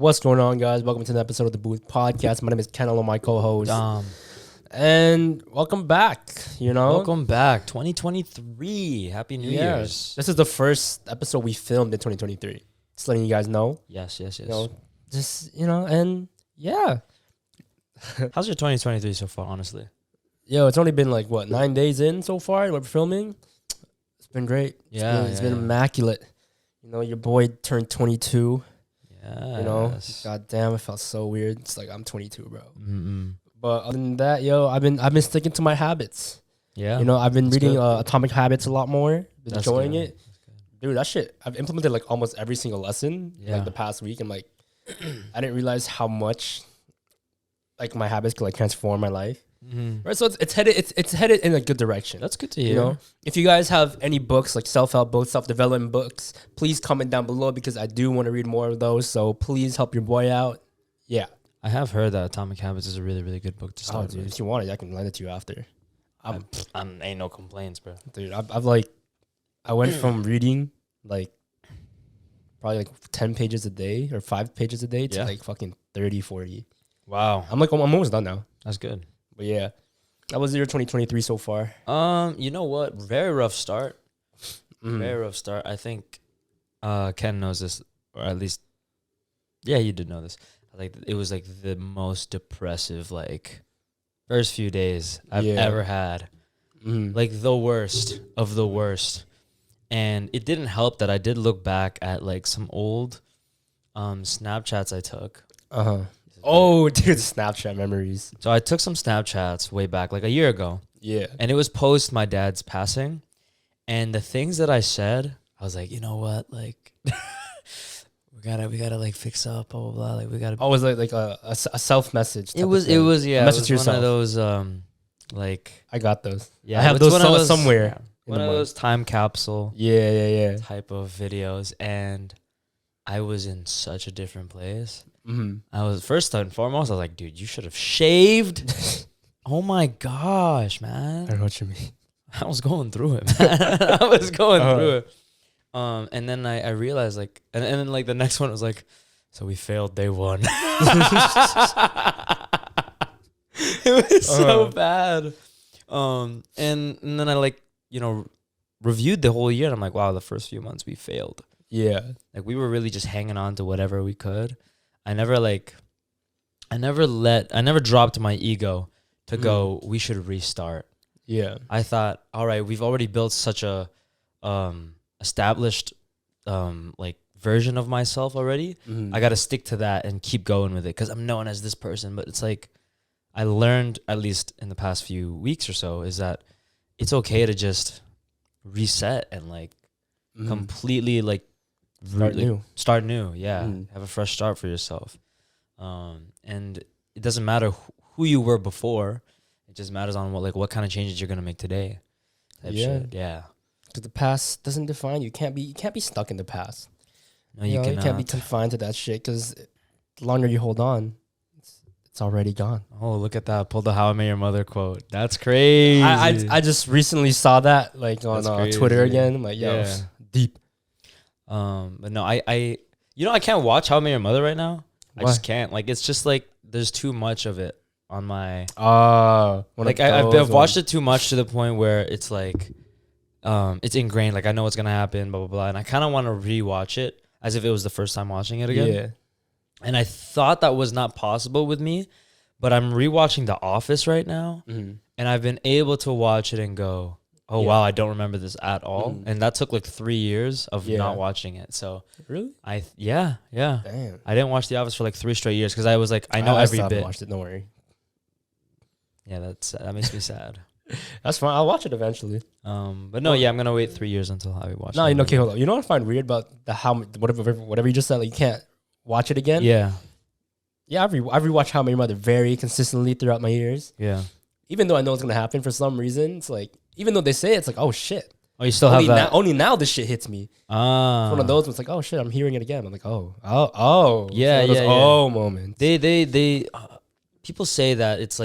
What's going on, guys? Welcome to the episode of the Booth Podcast. My name is Kenneth, my co-host. And welcome back, Welcome back. 2023. Happy New Year's. This is the first episode we filmed in 2023. Just letting you guys know. Yes. And yeah. How's your 2023 so far, honestly? It's only been 9 days in so far. We're filming. It's been great. It's been immaculate. Your boy turned 22. Yeah. God damn, it felt so weird. It's like I'm 22, bro. Mm-mm. But other than that, I've been sticking to my habits. Yeah. I've been reading Atomic Habits a lot more. Been enjoying it. Dude, that shit, I've implemented almost every single lesson the past week. And I didn't realize how much my habits could transform my life. Mm-hmm. Right, so it's headed in a good direction. That's good to hear. If you guys have any books, self-help books, self-development books, please comment down below because I do want to read more of those. So please help your boy out. Yeah, I have heard that Atomic Habits is a really, really good book to start with. If you want it, I can lend it to you after. Ain't no complaints, bro. Dude, I went from reading probably 10 pages a day or 5 pages a day to fucking 30, 40. Wow. I'm almost done now. That's good. But yeah, that was your 2023 so far. You know what? Very rough start. Very rough start. I think Ken knows this, or at least, you did know this. It was the most depressive first few days I've ever had. The worst of the worst. And it didn't help that I did look back at some old Snapchats I took. Oh, dude, Snapchat memories. So I took some Snapchats way back, a year ago. Yeah. And it was post my dad's passing. And the things that I said, I was like, you know what? we gotta fix up, blah, blah, blah. We gotta. Oh, it was a self message. It was one of those, I got those. Yeah. I have those somewhere. Yeah, one of those time capsule. Yeah. Type of videos. And I was in such a different place. I was first and foremost, I was like, dude, you should have shaved. Oh my gosh, man. I don't know what you mean. I was going through it, man. I was going through it. And then I realized and then the next one was so we failed day one. It was so bad. And then I reviewed the whole year and I'm like, wow, the first few months we failed. Yeah. We were really just hanging on to whatever we could. I never dropped my ego to go, we should restart. Yeah. I thought, all right, we've already built such a established version of myself already. I got to stick to that and keep going with it because I'm known as this person. But it's I learned, at least in the past few weeks or so, is that it's okay to just reset and completely start new. Yeah. Have a fresh start for yourself. And it doesn't matter who you were before. It just matters on what kind of changes you're going to make today. Shit. Yeah. Because the past doesn't define you. You can't be stuck in the past. No, you cannot. You can't be confined to that shit because the longer you hold on, it's already gone. Oh, look at that. Pull the How I Met Your Mother quote. That's crazy. I just recently saw that on Twitter again. I'm it's deep. But no, I can't watch How I Met Your Mother right now. Why? I just can't. It's just there's too much of it on my. I've watched it too much to the point where it's it's ingrained. I know what's gonna happen, blah blah blah, and I kind of want to rewatch it as if it was the first time watching it again. Yeah. And I thought that was not possible with me, but I'm rewatching The Office right now, and I've been able to watch it and go, oh wow, I don't remember this at all. And that took 3 years of not watching it. So really, yeah. Damn. I didn't watch The Office for 3 straight years because I was I know every bit. Watched it. Don't worry. Yeah, that makes me sad. That's fine. I'll watch it eventually. But no, I'm gonna wait 3 years until I watch. No, okay, hold on. You know what I find weird about whatever you just said? You can't watch it again. Yeah. Yeah, I've rewatched How I Met Your Mother very consistently throughout my years. Yeah. Even though I know it's gonna happen for some reason, it's even though they say it's oh shit. Oh, you still have that? Only now this shit hits me. It's one of those. It's oh shit, I'm hearing it again. I'm oh. Yeah, Oh moments. They people say that it's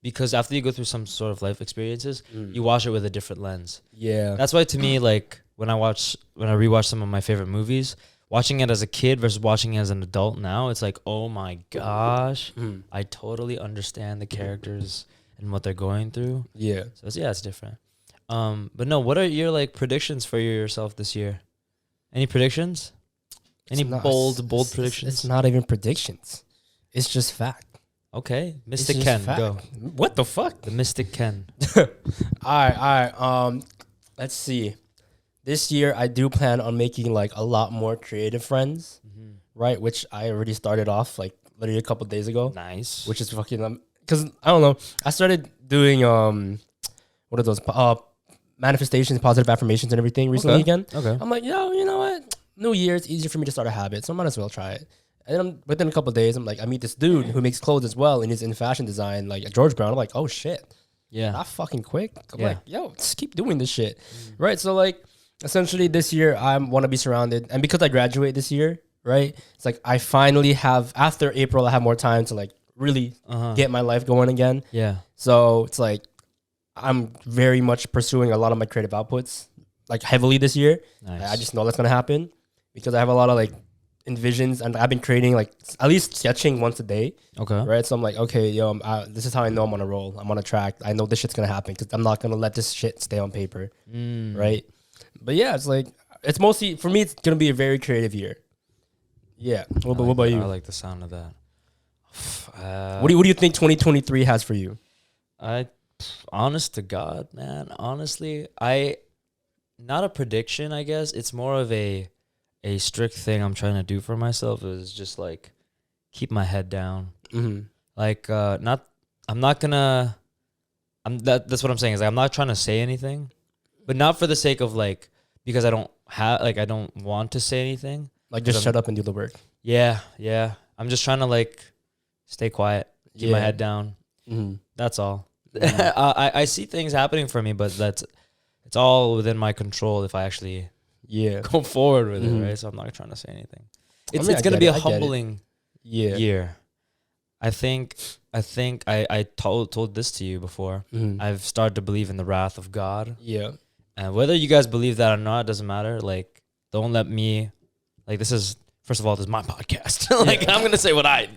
because after you go through some sort of life experiences, you watch it with a different lens. Yeah. That's why to me, when I rewatch some of my favorite movies, watching it as a kid versus watching it as an adult now, it's like, oh my gosh, I totally understand the characters and what they're going through. Yeah. So it's different. But no, what are your like predictions for yourself this year? Any predictions? Any bold predictions? It's not even predictions. It's just fact. Okay, Mystic Ken, go. What the fuck? The Mystic Ken. All right. Let's see. This year, I do plan on making like a lot more creative friends, right? Which I already started off like literally a couple days ago. Nice. Which is fucking because I don't know. I started doing what are those manifestations, positive affirmations, and everything recently again. Okay. I'm like, yo, you know what? New Year, it's easier for me to start a habit, so I might as well try it. And then within a couple of days, I'm like, I meet this dude who makes clothes as well, and he's in fashion design, like George Brown. I'm like, oh shit, not fucking quick. I'm like, yo, just keep doing this shit, right? So like, essentially, this year I want to be surrounded, and because I graduate this year, right? It's like I finally have after April, I have more time to like really get my life going again. Yeah. So it's like I'm very much pursuing a lot of my creative outputs, like heavily this year. Nice. I just know that's gonna happen because I have a lot of like envisions, and I've been creating like at least sketching once a day. Okay. Right. So I'm like, okay, yo, this is how I know I'm on a roll. I'm on a track. I know this shit's gonna happen because I'm not gonna let this shit stay on paper. Right. But yeah, it's like it's mostly for me. It's gonna be a very creative year. Yeah. What about you? I like the sound of that. What do you think 2023 has for you? Honest to God, man. Honestly, not a prediction, I guess. It's more of a strict thing I'm trying to do for myself is just like keep my head down. Like that's what I'm saying is like, I'm not trying to say anything, but not for the sake of like, because I don't want to say anything. Like just shut up and do the work. Yeah. I'm just trying to like stay quiet, keep my head down. That's all. I see things happening for me, but it's all within my control if I actually go forward with it, right? So I'm not trying to say anything. It's going to be a humbling year. I think I told this to you before. I've started to believe in the wrath of God. Yeah. And whether you guys believe that or not, it doesn't matter. Like, don't let me, like, first of all, this is my podcast. Like, I'm going to say what I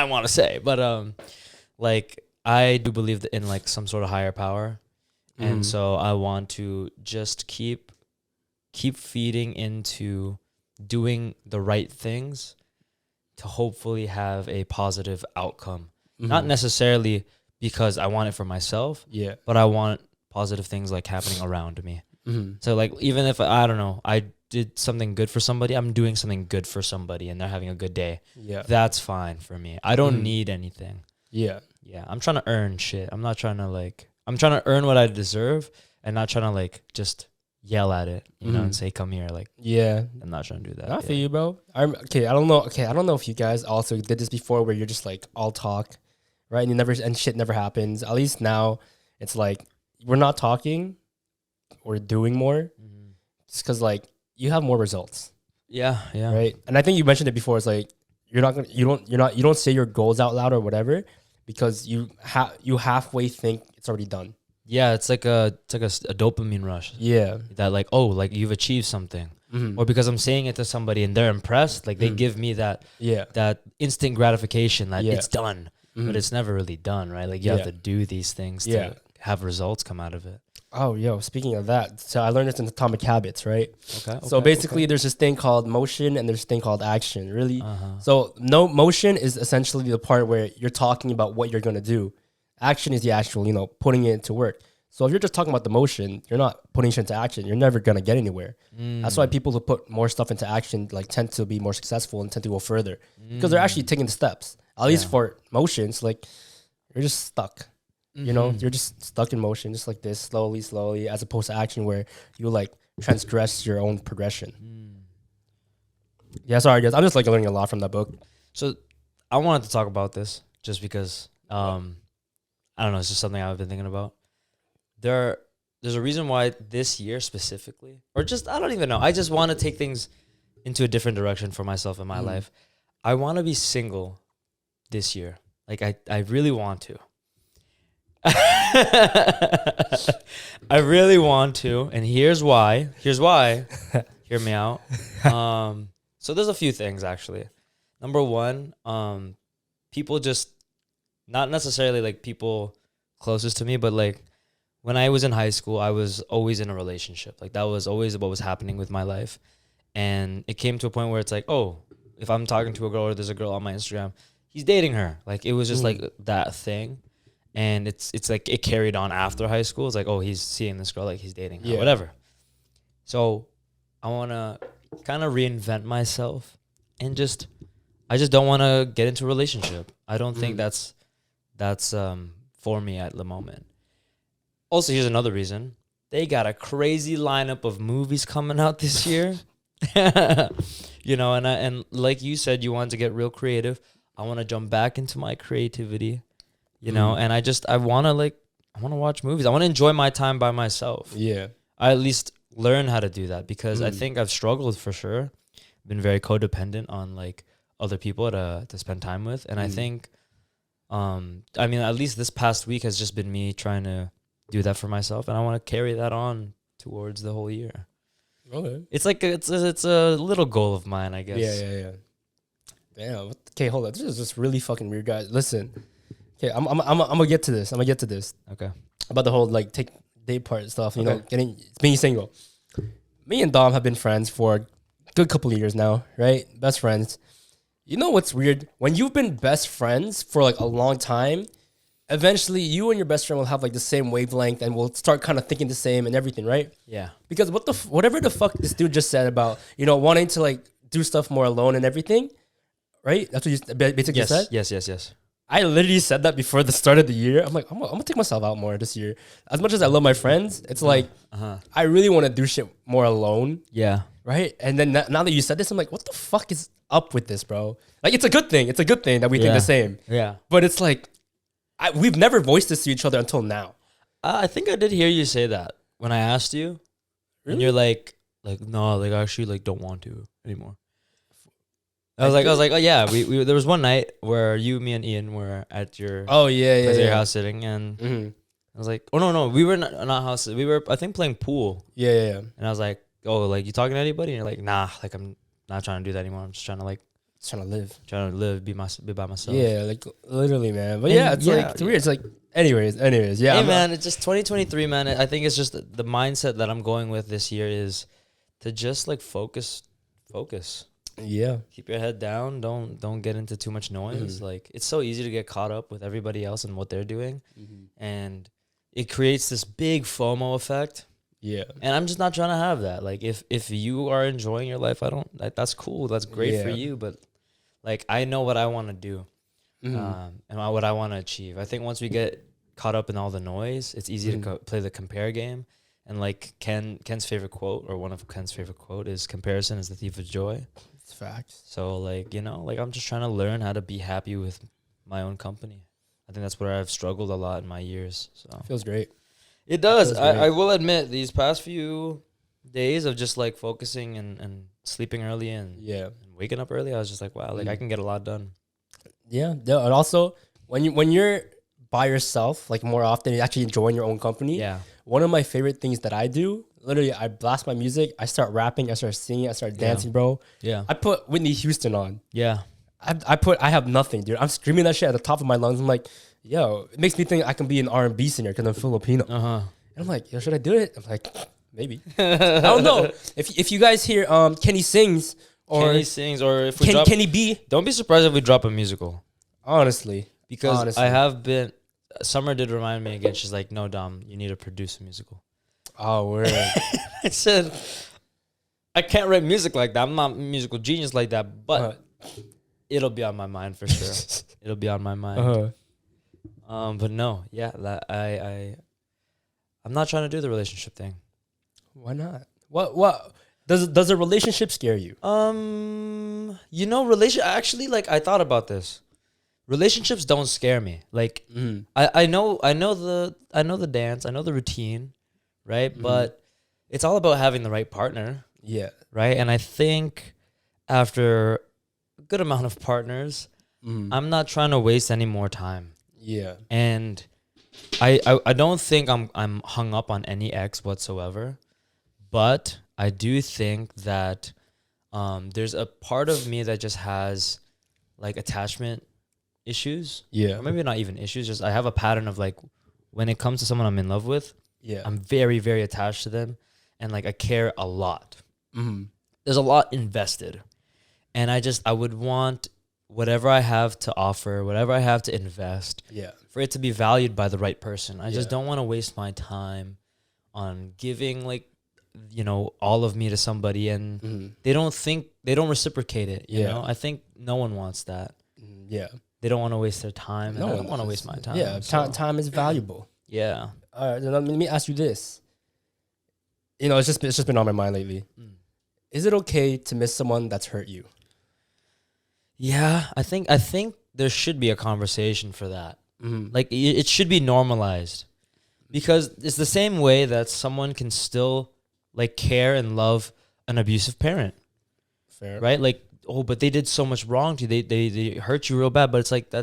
want to say. But, like, I do believe in, like, some sort of higher power. And so I want to just keep feeding into doing the right things to hopefully have a positive outcome. Not necessarily because I want it for myself, but I want positive things like happening around me. So like, even if I don't know, I did something good for somebody, I'm doing something good for somebody and they're having a good day. Yeah. That's fine for me. I don't need anything. Yeah. I'm trying to earn shit. I'm trying to earn what I deserve and not trying to like just yell at it, you know, and say, come here. Like, I'm not trying to do that. I feel you, bro. I don't know if you guys also did this before where you're just like all talk, right? And shit never happens. At least now it's like, we're not talking, we're doing more. Just because like you have more results. Yeah. Right. And I think you mentioned it before. It's like, you don't say your goals out loud or whatever, because you halfway think it's already done. Yeah, it's like a dopamine rush. Yeah. That like, oh, like you've achieved something. Or because I'm saying it to somebody and they're impressed, like they give me that instant gratification that it's done. But it's never really done, right? Like you have to do these things to have results come out of it. Oh, yo, speaking of that, so I learned this in Atomic Habits, right? Okay. So basically there's this thing called motion and there's this thing called action, really. So motion is essentially the part where you're talking about what you're going to do. Action is the actual, putting it into work. So if you're just talking about the motion, you're not putting shit into action. You're never going to get anywhere. That's why people who put more stuff into action like tend to be more successful and tend to go further because they're actually taking the steps. At least for motions, like you're just stuck. You're just stuck in motion, just like this, slowly, as opposed to action where you like transgress your own progression. Yeah, sorry guys. I'm just like learning a lot from that book. So I wanted to talk about this just because I don't know, it's just something I've been thinking about. There's a reason why this year specifically, or just I don't even know. I just want to take things into a different direction for myself in my life. I want to be single this year. Like I really want to. I really want to, and here's why. Hear me out. So there's a few things actually. Number one, people just not necessarily like people closest to me, but like when I was in high school, I was always in a relationship. Like that was always what was happening with my life. And it came to a point where it's like, oh, if I'm talking to a girl or there's a girl on my Instagram, he's dating her. Like it was just like that thing. And it's like it carried on after high school. It's like, oh, he's seeing this girl, like he's dating her, whatever. So I want to kind of reinvent myself and I just don't want to get into a relationship. I don't think that's for me at the moment. Also, here's another reason. They got a crazy lineup of movies coming out this year. You know, and like you said, you wanted to get real creative. I want to jump back into my creativity, you know, and I want to watch movies. I want to enjoy my time by myself. Yeah. I at least learn how to do that because I think I've struggled for sure. Been very codependent on like other people to spend time with. And I think, I mean, at least this past week has just been me trying to do that for myself. And I want to carry that on towards the whole year. Okay. It's like, it's a little goal of mine, I guess. Yeah. Damn. Okay, hold on. This is just really fucking weird, guys. Listen. Okay, I'm gonna get to this. Okay. About the whole like take date part stuff, you know, being single. Me and Dom have been friends for a good couple of years now, right? Best friends. You know what's weird? When you've been best friends for like a long time, eventually you and your best friend will have like the same wavelength and will start kind of thinking the same and everything, right? Yeah. Because whatever the fuck this dude just said about, you know, wanting to like do stuff more alone and everything, right? That's what you basically said? Yes. I literally said that before the start of the year. I'm like, I'm gonna take myself out more this year. As much as I love my friends, it's like, I really want to do shit more alone. Yeah. Right? And then now that you said this, I'm like, what the fuck is up with this, bro? Like, it's a good thing. It's a good thing that we think the same. Yeah. But it's like, we've never voiced this to each other until now. I think I did hear you say that when I asked you. Really? And you're like, no, like I actually like don't want to anymore. I was like, oh yeah, we there was one night where you, me, and Ian were at your your house sitting, and I was like, oh no, we were not house, we were I think playing pool. Yeah. And I was like, oh, like you talking to anybody? And you're like, nah, like I'm not trying to do that anymore. I'm just trying to live, be by myself. Yeah, like literally, man. But it's like it's weird. It's like, anyways, yeah. Hey man, it's just 2023, man. I think it's just the mindset that I'm going with this year is to just like focus. Yeah. Keep your head down. Don't get into too much noise. Like it's so easy to get caught up with everybody else and what they're doing. And it creates this big FOMO effect. Yeah. And I'm just not trying to have that. Like if you are enjoying your life, that's cool. That's great for you. But like I know what I want to do. And what I want to achieve. I think once we get caught up in all the noise, it's easy to play the compare game. And like Ken's favorite quote, or one of Ken's favorite quote, is comparison is the thief of joy. It's facts. So like, you know, like I'm just trying to learn how to be happy with my own company. I think that's where I've struggled a lot in my years. So feels great. It does. I will admit these past few days of just like focusing and sleeping early and waking up early, I was just like, wow, like I can get a lot done. Yeah. And also when you're by yourself, like more often, you're actually enjoying your own company. Yeah. One of my favorite things that I do, literally, I blast my music, I start rapping, I start singing, I start dancing, bro. Yeah. I put Whitney Houston on. Yeah. I have nothing, dude. I'm screaming that shit at the top of my lungs. I'm like, yo, it makes me think I can be an R&B singer because I'm Filipino. And I'm like, yo, should I do it? I'm like, maybe. I don't know. If you guys hear Kenny sings, or if we Kenny B, don't be surprised if we drop a musical. Honestly. Because I have been, Summer did remind me again. She's like, no, Dom, you need to produce a musical. Oh, word. I said, I can't write music like that. I'm not a musical genius like that, but it'll be on my mind for sure. It'll be on my mind. But no, yeah, I'm not trying to do the relationship thing. Why not? What does a relationship scare you? You know, actually, like I thought about this. Relationships don't scare me. Like I know the dance, I know the routine, right? But it's all about having the right partner. Yeah. Right? And I think after a good amount of partners, I'm not trying to waste any more time. Yeah. And I don't think I'm hung up on any ex whatsoever, but I do think that There's a part of me that just has like attachment issues. Yeah. Or maybe not even issues. Just I have a pattern of like when it comes to someone I'm in love with, Yeah. I'm very, very attached to them. And like I care a lot. Mm-hmm. There's a lot invested. And I would want whatever I have to offer, whatever I have to invest, Yeah. for it to be valued by the right person. I just Yeah. don't want to waste my time on giving like, you know, all of me to somebody and Mm-hmm. they don't reciprocate it. You Yeah. know, I think no one wants that. Yeah. They don't want to waste their time. And No I one don't want to does. waste my time. Yeah. so, Time is valuable. yeah. All right. Then let me ask you this. You know, it's just been on my mind lately. Is it okay to miss someone that's hurt you? Yeah. I think there should be a conversation for that. Mm-hmm. Like it should be normalized because it's the same way that someone can still like care and love an abusive parent, Fair. right? Like, oh, but they did so much wrong to you. They hurt you real bad, but it's like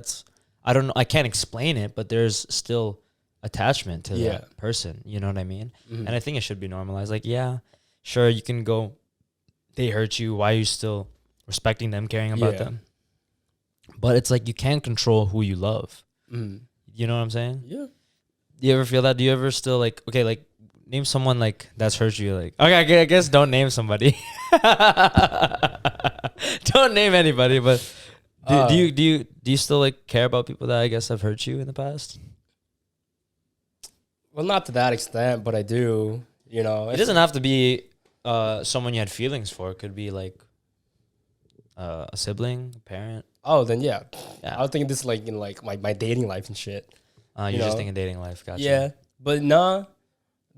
I don't know. I can't explain it, but there's still attachment to that person. You know what I mean? Mm-hmm. And I think it should be normalized. Like, yeah, sure, you can go. They hurt you. Why are you still respecting them, caring about them? But it's like you can't control who you love. Mm-hmm. You know what I'm saying? Yeah. Do you ever feel that? Do you ever still like, okay, like name someone like that's hurt you? Like, okay, I guess don't name somebody. Don't name anybody, but do you still like care about people that I guess have hurt you in the past? Well, not to that extent, but I do. You know, It doesn't have to be someone you had feelings for. It could be like a sibling, a parent. Oh, then yeah. Yeah. I was thinking this like in like my dating life and shit. You're you just know? thinking dating life. Gotcha. Yeah, but nah.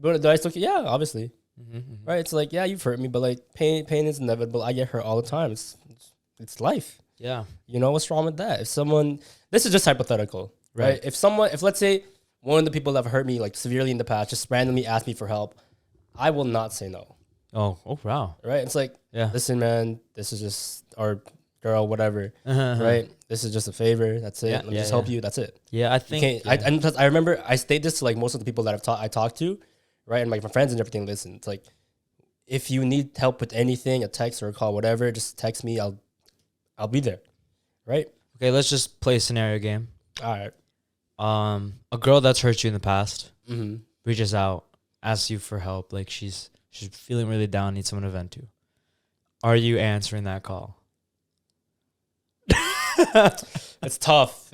But do I still? Yeah, obviously. Mm-hmm. Right? It's like, yeah, you've hurt me, but like pain is inevitable. I get hurt all the time. It's life. Yeah. You know, what's wrong with that? If someone, this is just hypothetical, right? If let's say one of the people that have hurt me like severely in the past just randomly asked me for help, I will not say no. Oh wow. Right? It's like, Yeah. listen, man, this is just, or girl, whatever, right? This is just a favor. That's it. Yeah, Let me yeah, just help yeah. you. That's it. Yeah, I You think. can't, Yeah. and plus I remember I state this to like most of the people that I talked to, right? And like my friends and everything listen. It's like, if you need help with anything, a text or a call, whatever, just text me. I'll be there. Right? Okay, let's just play a scenario game. All right. A girl that's hurt you in the past Mm-hmm. reaches out, asks you for help, like she's feeling really down, needs someone to vent to. Are you answering that call? It's tough.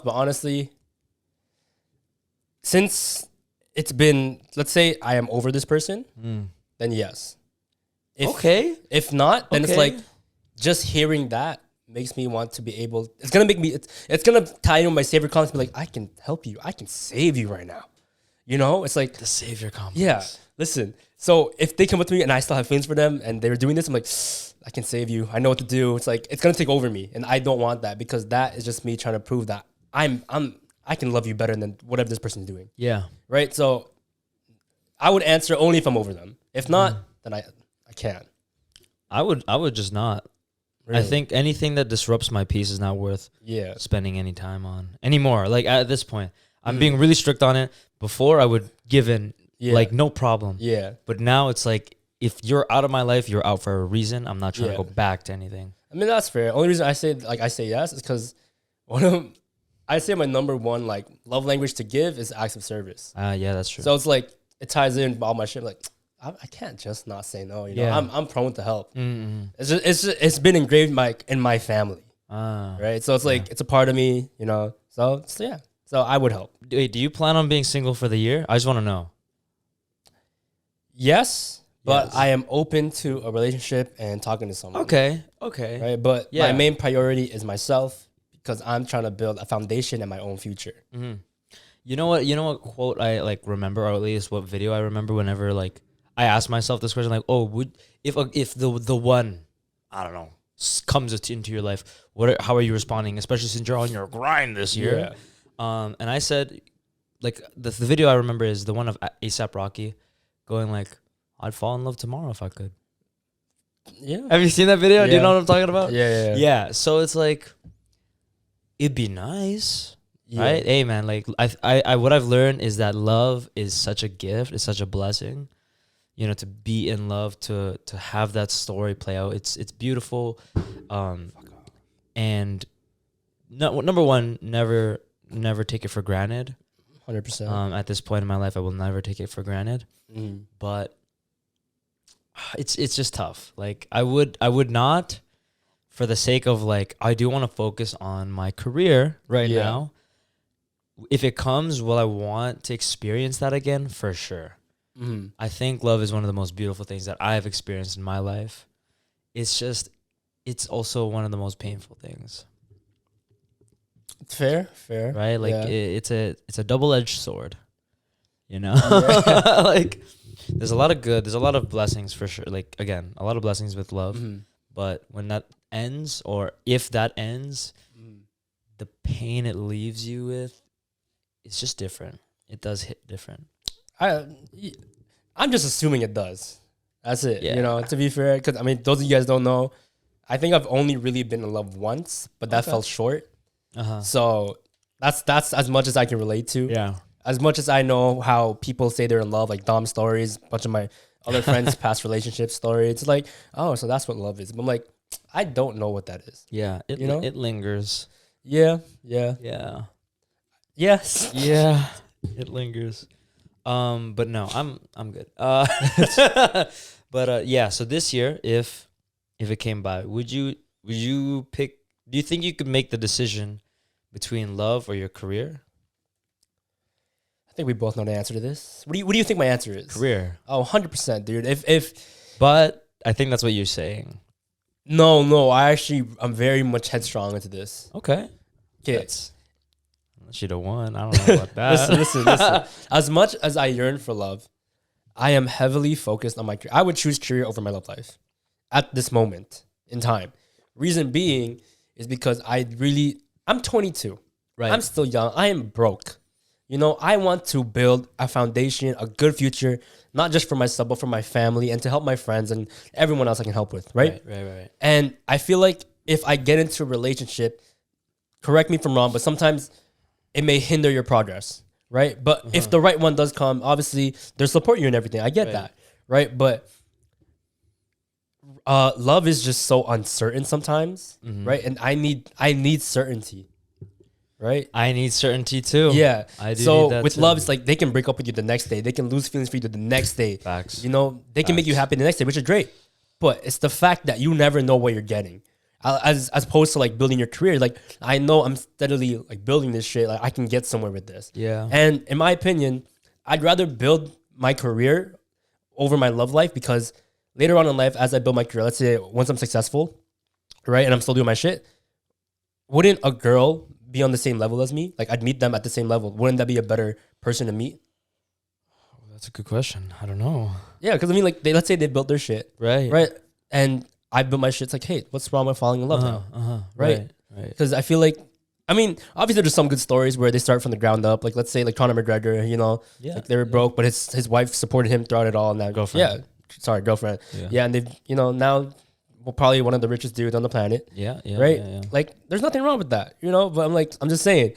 But honestly, since it's been, let's say I am over this person, then yes. If not, then it's like just hearing that makes me want to be able. It's gonna make me. It's gonna tie in with my savior complex. Be like, I can help you. I can save you right now. You know, it's like The savior complex. yeah. Listen. So if they come with me and I still have feelings for them and they're doing this, I'm like, I can save you. I know what to do. It's like it's gonna take over me, and I don't want that because that is just me trying to prove that I can love you better than whatever this person's doing. Yeah. Right. So I would answer only if I'm over them. If not, then I can't. I would just not. Really. I think anything that disrupts my peace is not worth spending any time on anymore. Like at this point, I'm being really strict on it. Before I would give in like no problem. Yeah. But now it's like if you're out of my life, you're out for a reason. I'm not trying to go back to anything. I mean, that's fair. Only reason I say yes is because I say my number one like love language to give is acts of service. Yeah, that's true. So it's like it ties in with all my shit. Like I can't just not say no. You know, I'm prone to help. Mm-hmm. It's been engraved in my family. Ah. Right. So it's like it's a part of me. You know. So yeah. So I would help. Wait, do you plan on being single for the year? I just want to know. Yes, but I am open to a relationship and talking to someone. Okay. Right. But my main priority is myself because I'm trying to build a foundation in my own future. Mm-hmm. You know what quote I like remember, or at least what video I remember whenever like I asked myself this question, like, oh, would if the one, I don't know, comes into your life, how are you responding, especially since you're on your grind this year? Yeah. And I said, like the video I remember is the one of A$AP Rocky going like, I'd fall in love tomorrow if I could. Yeah. Have you seen that video? Do you know what I'm talking about? Yeah. So it's like, it'd be nice, right? Hey man, like I what I've learned is that love is such a gift. It's such a blessing. you know, to be in love, to have that story play out. It's beautiful. And number one, never take it for granted. 100%. At this point in my life, I will never take it for granted. But it's just tough. Like I would not, for the sake of like, I do want to focus on my career right now. If it comes, will I want to experience that again? For sure. I think love is one of the most beautiful things that I have experienced in my life. It's also one of the most painful things. Fair. Right? Like it's a double-edged sword, you know? Like there's a lot of good, there's a lot of blessings for sure. Like again, a lot of blessings with love. But when that ends, or if that ends, the pain it leaves you with, it's just different. It does hit different. I'm just assuming it does. That's it. Yeah. You know, to be fair, because I mean, those of you guys don't know, I think I've only really been in love once, but that fell short. So that's as much as I can relate to. Yeah. As much as I know how people say they're in love, like Dom stories, a bunch of my other friends' past relationship stories. It's like, oh, so that's what love is. But I'm like, I don't know what that is. Yeah. It, you know? It lingers. Yeah. Yes. Yeah. It lingers. But no, I'm good. But yeah, so this year, if it came by, would you pick, do you think you could make the decision between love or your career? I think we both know the answer to this. What do you think my answer is? Career. Oh, 100%, dude. But I think that's what you're saying. No, I'm very much headstrong into this. Okay. Kids. Should have won. I don't know about that. Listen. As much as I yearn for love, I am heavily focused on my career. I would choose career over my love life at this moment in time. Reason being is because I'm 22. Right. I'm still young. I am broke. You know, I want to build a foundation, a good future, not just for myself, but for my family and to help my friends and everyone else I can help with. Right. And I feel like if I get into a relationship, correct me if I'm wrong, but sometimes it may hinder your progress, right? But if the right one does come, obviously they'll support you and everything. I get that, right? But love is just so uncertain sometimes, right? And I need certainty, right? I need certainty too. Yeah, I do. So need that with too. love, it's like they can break up with you the next day. They can lose feelings for you the next day. Facts. You know, they can make you happy the next day, which is great. But it's the fact that you never know what you're getting. As opposed to like building your career, like I know I'm steadily like building this shit. Like I can get somewhere with this. Yeah. And in my opinion, I'd rather build my career over my love life, because later on in life, as I build my career, let's say once I'm successful, right, and I'm still doing my shit, wouldn't a girl be on the same level as me? Like I'd meet them at the same level. Wouldn't that be a better person to meet? That's a good question. I don't know. Yeah, because I mean, like let's say they built their shit, right, and I built my shit. It's like, hey, what's wrong with falling in love now? Right. Because I feel like, I mean, obviously there's some good stories where they start from the ground up. Like let's say like Conor McGregor, you know, like they were broke, but his wife supported him throughout it all. And that girlfriend. Yeah, and they've, you know, now probably one of the richest dudes on the planet. Yeah. Like there's nothing wrong with that, you know. But I'm just saying,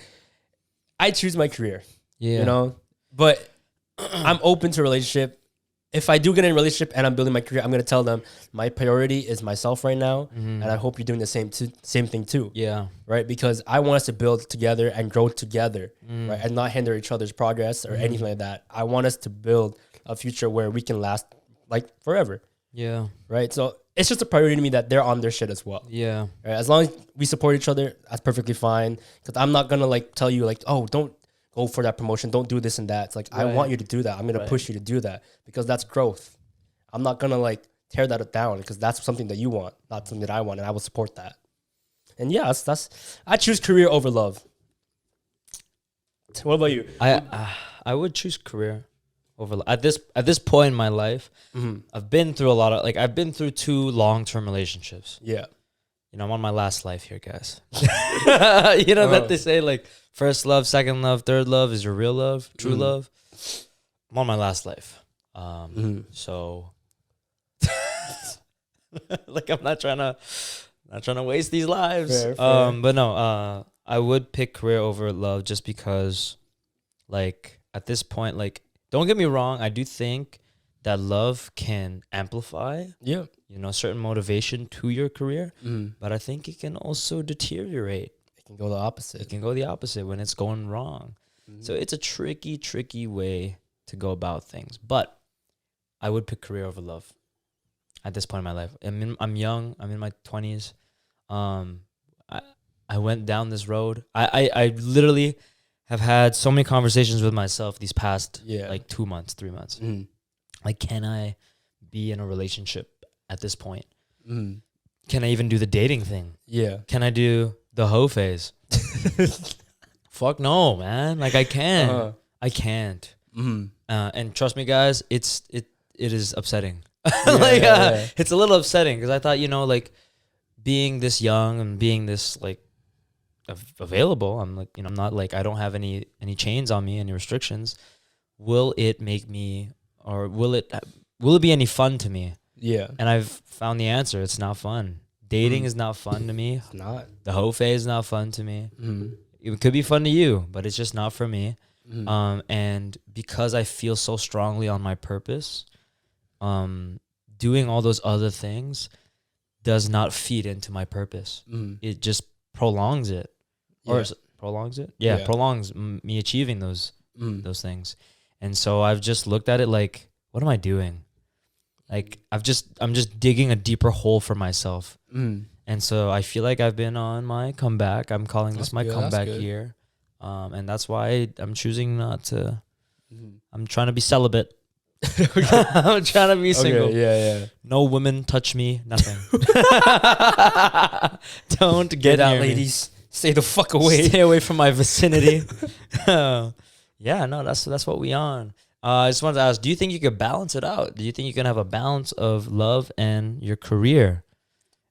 I choose my career. You know, but I'm open to a relationship. If I do get in a relationship and I'm building my career, I'm going to tell them my priority is myself right now. And I hope you're doing the same thing too. Yeah. Right. Because I want us to build together and grow together, right? And not hinder each other's progress or anything like that. I want us to build a future where we can last like forever. Yeah. Right. So it's just a priority to me that they're on their shit as well. Yeah. Right? As long as we support each other, that's perfectly fine. Because I'm not going to like tell you like, oh, don't go for that promotion. Don't do this and that. It's like, I want you to do that. I'm going to push you to do that because that's growth. I'm not going to like tear that down because that's something that you want, not something that I want. And I will support that. And yeah, I choose career over love. What about you? I would choose career over love. At this point in my life, I've been through I've been through 2 long-term relationships. Yeah. You know, I'm on my last life here, guys. You know that they say like first love, second love, third love is your real love, true love. I'm on my last life. So like I'm not trying to waste these lives. Fair. But no, I would pick career over love just because like at this point, like don't get me wrong, I do think that love can amplify, Yeah. certain motivation to your career, but I think it can also deteriorate. It can go the opposite. It can go the opposite when it's going wrong. So it's a tricky way to go about things. But I would pick career over love at this point in my life. I'm young. I'm in my 20s. I went down this road. I literally have had so many conversations with myself these past 2 months, 3 months. Like, can I be in a relationship at this point? Can I even do the dating thing? Yeah. Can I do the hoe phase? Fuck no, man. Like, I can't. I can't. And trust me, guys, it is upsetting. It's a little upsetting because I thought, like, being this young and being this, like, available, I'm like, I'm not like, I don't have any chains on me, any restrictions. Will it make me, or will it be any fun to me? Yeah. And I've found the answer. It's not fun. Dating is not fun to me. It's not. The hoe phase is not fun to me. It could be fun to you, but it's just not for me. And because I feel so strongly on my purpose, doing all those other things does not feed into my purpose. It just prolongs it. Or prolongs it? Yeah, prolongs me achieving those things. And so I've just looked at it like, what am I doing? Like, I'm just digging a deeper hole for myself. And so I feel like I've been on my comeback. I'm calling this my comeback year. And that's why I'm choosing not to. I'm trying to be celibate. I'm trying to be single. Okay, no women touch me. Nothing. Don't get out, ladies. Stay the fuck away. Stay away from my vicinity. Yeah, no, that's what we on. I just wanted to ask, do you think you could balance it out? Do you think you can have a balance of love and your career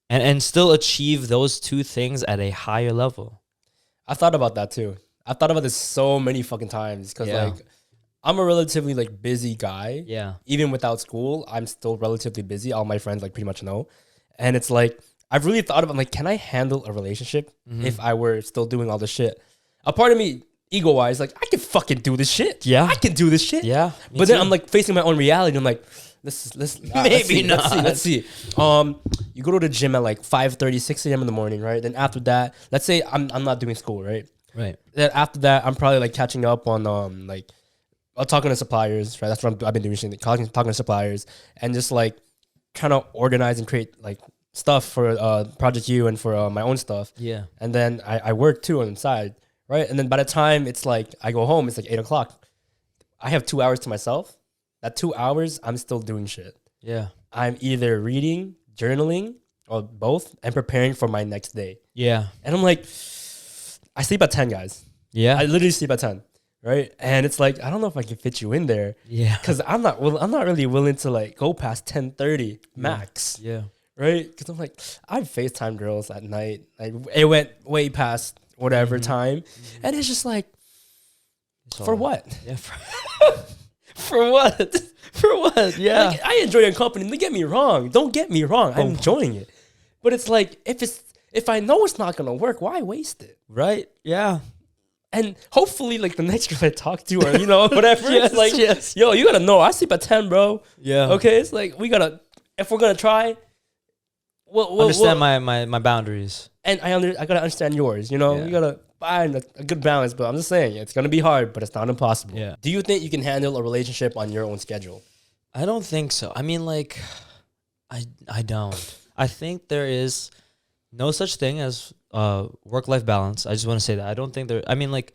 and still achieve those two things at a higher level? I thought about that too. I thought about this so many fucking times because like I'm a relatively like busy guy. Yeah. Even without school, I'm still relatively busy. All my friends like pretty much know. And it's like, I've really thought about like, can I handle a relationship if I were still doing all this shit? A part of me, ego-wise, like, I can fucking do this shit. Yeah. I can do this shit. Yeah. But then I'm like facing my own reality. I'm like, maybe not. Let's see. You go to the gym at like 5:30, 6 a.m. in the morning, right? Then after that, let's say I'm not doing school, right? Right. Then after that, I'm probably like catching up on like talking to suppliers, right? That's what I've been doing recently, talking to suppliers and just like trying to organize and create like stuff for Project U and for my own stuff. Yeah. And then I work too on the side, right? And then by the time it's like I go home, it's like 8 o'clock. I have 2 hours to myself. That 2 hours, I'm still doing shit. Yeah. I'm either reading, journaling, or both, and preparing for my next day. Yeah. And I'm like, I sleep at 10, guys. Yeah. I literally sleep at 10, right? And it's like, I don't know if I can fit you in there. Yeah. Because I'm not really willing to like go past 10:30 max. Yeah. Right? Because I'm like, I've FaceTime girls at night. Like, it went way past whatever time. And it's just like, for what? Yeah. For what? For what? Yeah. Like, I enjoy your company. Don't get me wrong. I'm enjoying it. But it's like, if I know it's not going to work, why waste it? Right? Yeah. And hopefully, like, the next girl I talk to or, whatever. Yes, it's like, yo, you got to know, I sleep at 10, bro. Yeah. Okay? It's like, if we're going to try, we'll understand my boundaries. And I got to understand yours, Yeah. You got to find a good balance. But I'm just saying, it's going to be hard, but it's not impossible. Yeah. Do you think you can handle a relationship on your own schedule? I don't think so. I mean, like, I don't. I think there is no such thing as work-life balance. I just want to say that. I don't think there... I mean, like,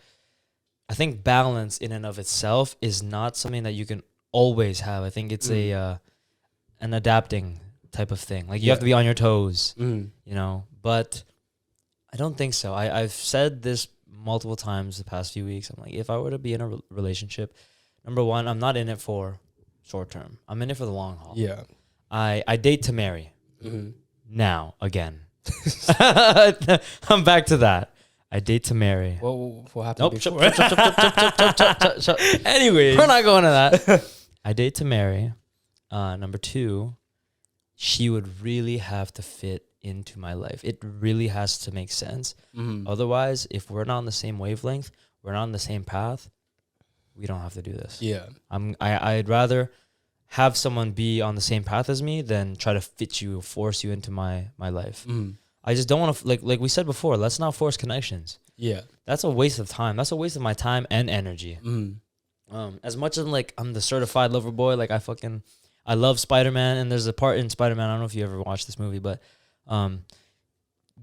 I think balance in and of itself is not something that you can always have. I think it's an adapting type of thing. Like, you have to be on your toes, But I don't think so. I've said this multiple times the past few weeks. I'm like, if I were to be in a relationship, number one, I'm not in it for short term. I'm in it for the long haul. Yeah. I date to marry. Now, again. I'm back to that. I date to marry. What happened before? Anyways. We're not going to that. I date to marry. Number two, she would really have to fit into my life. It really has to make sense. Otherwise, if we're not on the same wavelength, we're not on the same path, we don't have to do this. Yeah. I'd rather have someone be on the same path as me than try to fit you, force you into my life. I just don't want to, like we said before, let's not force connections. Yeah. That's a waste of time. That's a waste of my time and energy. As much as like I'm the certified lover boy, like I love Spider-Man, and there's a part in Spider-Man, I don't know if you ever watched this movie, but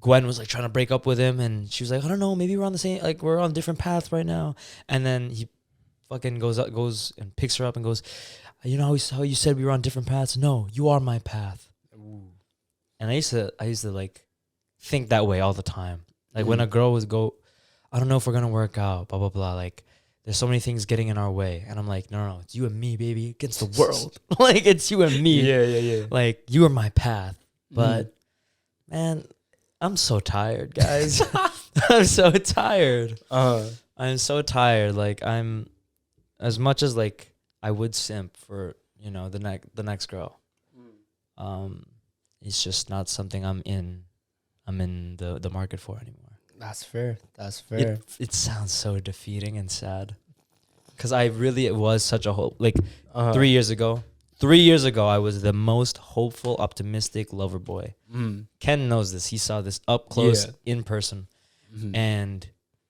Gwen was like trying to break up with him, and she was like, I don't know, maybe we're on the same, like we're on different paths right now. And then he fucking goes and picks her up and goes, you know how you said we were on different paths? No, you are my path. Ooh. And I used to like think that way all the time. Like when a girl would go, I don't know if we're gonna work out, blah blah blah. Like there's so many things getting in our way, and I'm like, no, it's you and me, baby, against the world. Like it's you and me. Yeah. Like you are my path. But man, I'm so tired, guys. I'm so tired. I'm so tired. Like I'm, as much as like I would simp for, you know, the next girl. It's just not something I'm in the market for anymore. That's fair. It sounds so defeating and sad. Cause it was such a hope. Like 3 years ago, I was the most hopeful, optimistic lover boy. Ken knows this. He saw this up close in person. And,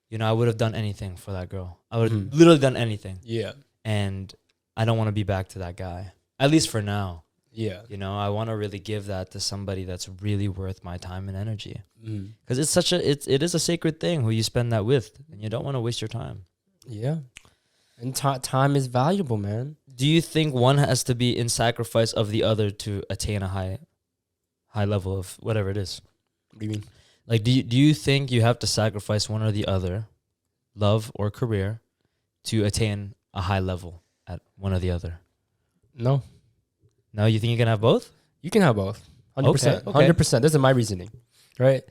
you know, I would have done anything for that girl. I would have literally done anything. Yeah. And I don't want to be back to that guy, at least for now. Yeah. You know, I want to really give that to somebody that's really worth my time and energy. Because it is a sacred thing who you spend that with, and you don't want to waste your time. Yeah. And time is valuable, man. Do you think one has to be in sacrifice of the other to attain a high level of whatever it is? What do you mean? Like, do you think you have to sacrifice one or the other, love or career, to attain a high level at one or the other? No. No, you think you can have both? You can have both. 100%. 100%. This is my reasoning, right?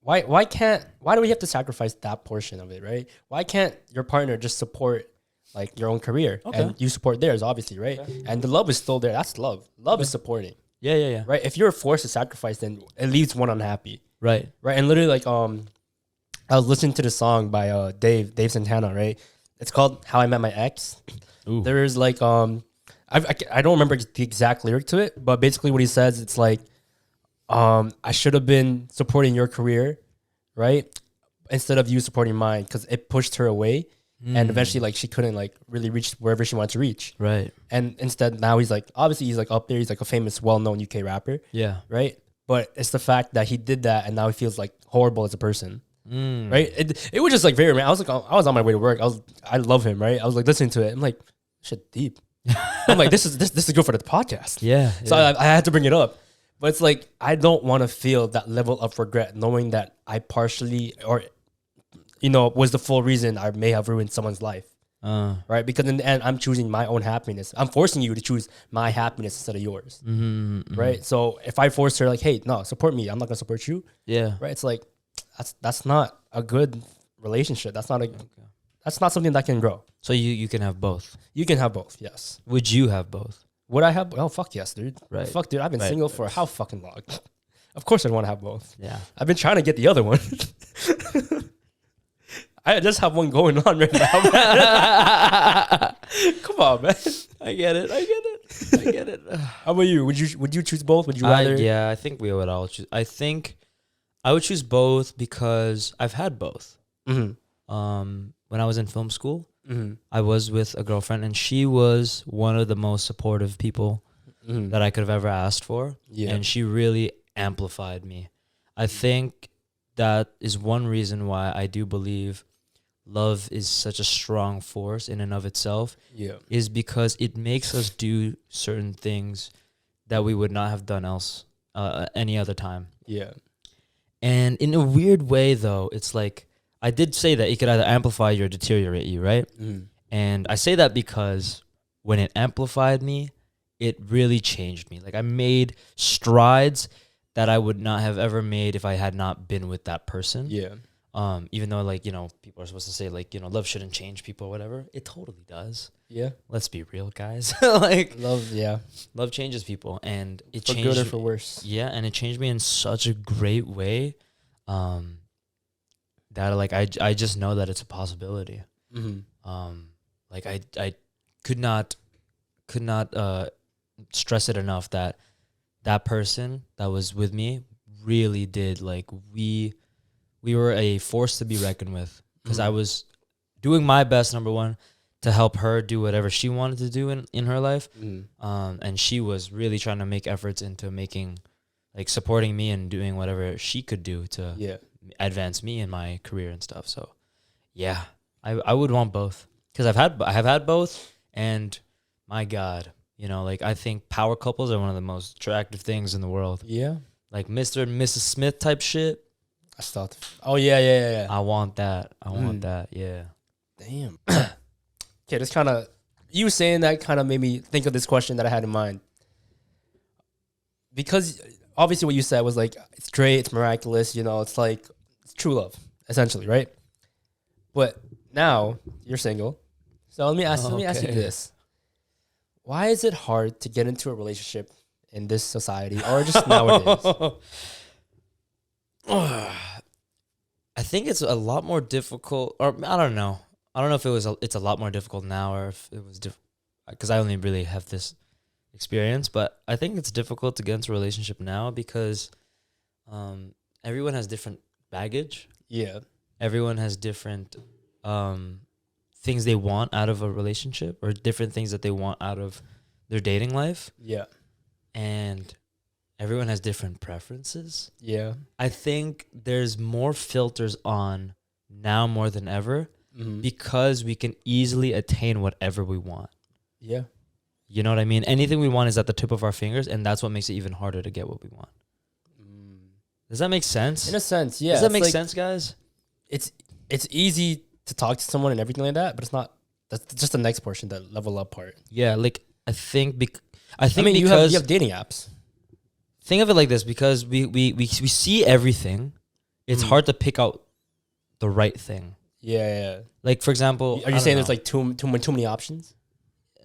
Why do we have to sacrifice that portion of it, right? Why can't your partner just support like your own career and you support theirs, obviously, right? Okay. And the love is still there. That's love. Love is supporting. Yeah. Right? If you're forced to sacrifice, then it leaves one unhappy. Right. And literally, like, I was listening to the song by Dave Santana, right? It's called "How I Met My Ex." Ooh. There's like I don't remember the exact lyric to it, but basically what he says, it's like, I should have been supporting your career, right, instead of you supporting mine, because it pushed her away, and eventually like she couldn't like really reach wherever she wanted to reach. Right. And instead now he's like, obviously he's like up there, he's like a famous, well-known UK rapper. Yeah. Right. But it's the fact that he did that, and now he feels like horrible as a person. Right. It was just like very, man. I was on my way to work. I love him. Right. I was like listening to it. I'm like, shit deep. I'm like, this is good for the podcast. Yeah. So I had to bring it up. But it's like, I don't want to feel that level of regret knowing that I partially, or, you know, was the full reason I may have ruined someone's life. Right? Because in the end, I'm choosing my own happiness. I'm forcing you to choose my happiness instead of yours. Right? So if I force her, like, hey, no, support me, I'm not going to support you. Yeah. Right? It's like, that's not a good relationship. That's not something that can grow. So you can have both. You can have both, yes. Would you have both? Would I have? Oh, fuck yes, dude. Right. Fuck, dude. I've been single for how fucking long? Of course I'd want to have both. Yeah. I've been trying to get the other one. I just have one going on right now. Come on, man. I get it. How about you? Would you choose both? Would you rather? Yeah, I think we would all choose. I think I would choose both because I've had both. When I was in film school, I was with a girlfriend, and she was one of the most supportive people that I could have ever asked for. Yeah. And she really amplified me. I think that is one reason why I do believe love is such a strong force in and of itself. Yeah. Is because it makes us do certain things that we would not have done any other time. Yeah. And in a weird way, though, it's like, I did say that it could either amplify you or deteriorate you, right? And I say that because when it amplified me, it really changed me. Like, I made strides that I would not have ever made if I had not been with that person. Yeah. Even though, like, you know, people are supposed to say, like, you know, love shouldn't change people or whatever. It totally does. Yeah. Let's be real, guys. Like, love changes people, and it changed for good or for worse. Yeah, and it changed me in such a great way. That like I just know that it's a possibility. Like I could not stress it enough that that person that was with me really did, like, we were a force to be reckoned with, because I was doing my best, number one, to help her do whatever she wanted to do in her life. And she was really trying to make efforts into making, like, supporting me and doing whatever she could do to advance me in my career and stuff. So yeah, I would want both, because I have had both, and my God, you know, like, I think power couples are one of the most attractive things in the world. Yeah. Like Mr. and Mrs. Smith type shit. I thought. Oh yeah. I want that. I want that. Yeah. Damn. Okay, this kind of, you saying that kind of made me think of this question that I had in mind. Because obviously what you said was like, it's great, it's miraculous, you know, it's like, it's true love, essentially, right? But now you're single. So let me ask you this. Why is it hard to get into a relationship in this society, or just nowadays? I think it's a lot more difficult, or I don't know. I don't know if it's a lot more difficult now, or if it was different, because I only really have this experience. But I think it's difficult to get into a relationship now because everyone has different baggage. Yeah. Everyone has different things they want out of a relationship, or different things that they want out of their dating life. Yeah. And everyone has different preferences. Yeah. I think there's more filters on now more than ever, because we can easily attain whatever we want. Yeah. You know what I mean? Anything we want is at the tip of our fingers, and that's what makes it even harder to get what we want. Does that make sense? In a sense, yeah. Does that make sense, guys? It's easy to talk to someone and everything like that, but it's not. That's just the next portion, the level up part. Yeah, like I think you because have dating apps. Think of it like this: because we see everything, it's hard to pick out the right thing. Yeah. Like, for example, are you saying there's like too many options?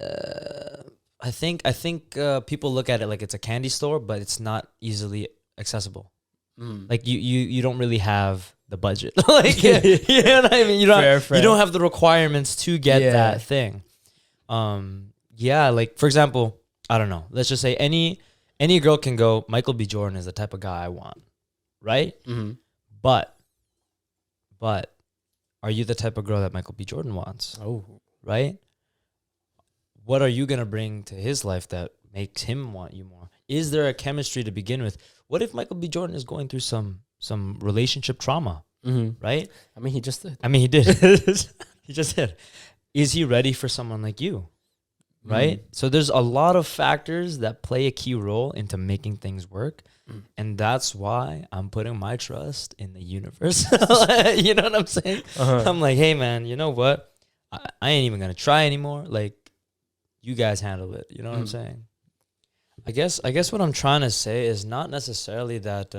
I think people look at it like it's a candy store, but it's not easily accessible. Like you don't really have the budget. Like, you know what I mean? You don't have the requirements to get that thing. Yeah, like, for example, I don't know. Let's just say any girl can go, Michael B. Jordan is the type of guy I want, right? But are you the type of girl that Michael B. Jordan wants? Oh, right? What are you gonna bring to his life that makes him want you more? Is there a chemistry to begin with? What if Michael B. Jordan is going through some relationship trauma, right? I mean, he just did. He did. He just did. Is he ready for someone like you, right? So there's a lot of factors that play a key role into making things work. And that's why I'm putting my trust in the universe. You know what I'm saying? I'm like, hey, man, you know what? I ain't even going to try anymore. Like, you guys handle it. You know what I'm saying? I guess what I'm trying to say is not necessarily that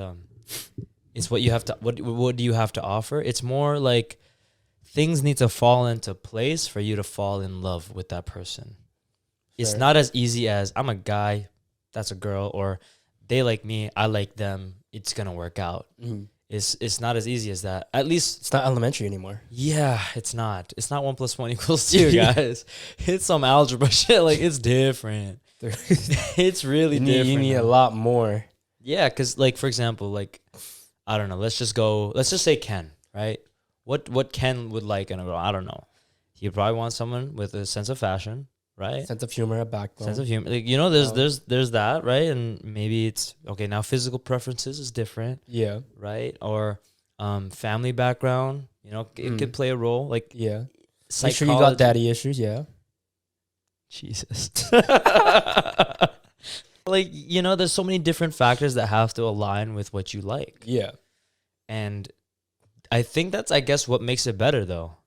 it's what you have to, what do you have to offer? It's more like things need to fall into place for you to fall in love with that person. Fair. It's not as easy as I'm a guy, that's a girl, or they like me, I like them, it's going to work out. It's not as easy as that. At least it's not elementary anymore. Yeah, it's not. It's not 1 + 1 = 2, guys. It's some algebra shit. Like, it's different. It's really different. You need a lot more. Yeah, because, like, for example, like, I don't know. Let's just say Ken, right? What Ken would like in a girl, I don't know. He'd probably want someone with a sense of fashion, right? Sense of humor, a backbone. Sense of humor. Like, you know, there's that, right? And maybe it's, okay, now physical preferences is different. Yeah. Right? Or family background, you know, it could play a role. Like, yeah. Make sure you got daddy issues, yeah. Jesus. Like, you know, there's so many different factors that have to align with what you like. Yeah. And I think that's, I guess, what makes it better, though.